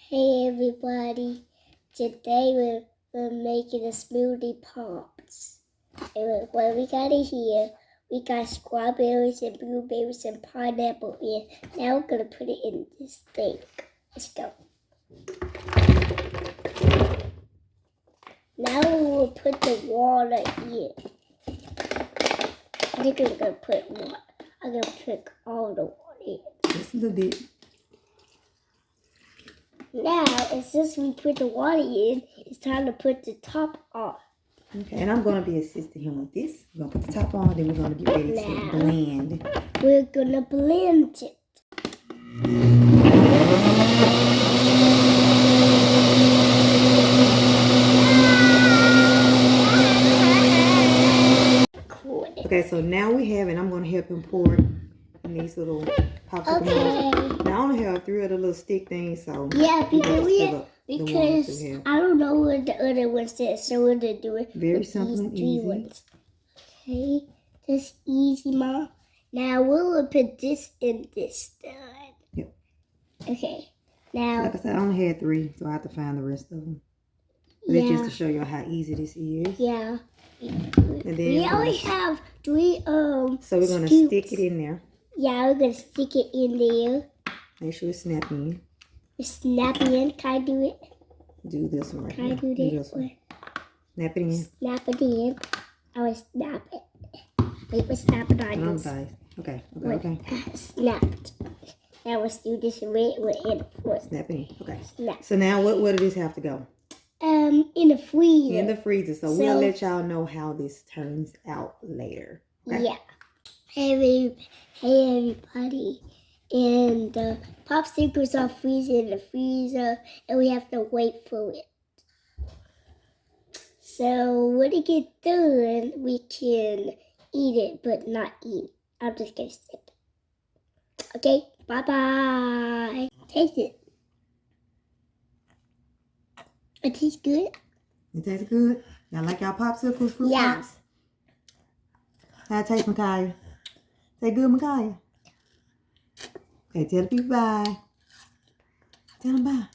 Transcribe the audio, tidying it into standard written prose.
Hey everybody, today we're making a smoothie pops. And what we got in here, we got strawberries and blueberries and pineapple in. Now we're gonna put it in this thing. Let's go. Now we'll put the water in. I think I'm gonna put water. I'm gonna put all the water in. Just a little bit. Now, and since we put the water in, it's time to put the top on. Okay, and I'm going to be assisting him with this. We're going to put the top on, then we're going to get ready to blend. We're going to blend it. Cool. Okay, so now we have, and I'm going to help him pour it in these little popsicle molds. Now I only have 3 of the little stick things, so yeah, because I don't know what the other one says, so we're gonna do it. Very simple and easy. Ones. Okay, that's easy, Mom. Now we'll put this in this side. Yep. Okay. Now, like I said, I only had 3, so I have to find the rest of them. But it's just to show you how easy this is. Yeah. And then we only have 3 so we're gonna stick it in there. Yeah, we're gonna stick it in there. Make sure it's snappy in. It's snappy in. Can I do it? Do this one right Can here. I do this one? Snap it in. Snap it in. I will snap it. Wait, we'll snap it on this. Okay. Snapped. Now let's do this red in the foot. Snap it in. Okay. Snap. So now where does this have to go? In the freezer. In the freezer. So we'll let y'all know how this turns out later. Okay? Yeah. Hey everybody. And the popsicles are freezing in the freezer, and we have to wait for it. So when it gets done, we can eat it, but not eat it. I'm just gonna sip it. Okay, bye-bye. Taste it. It tastes good. It tastes good? Y'all like y'all popsicles, fruit pops? How it taste, Micaiah? Say good, Micaiah. Okay, tell the people bye. Tell them bye.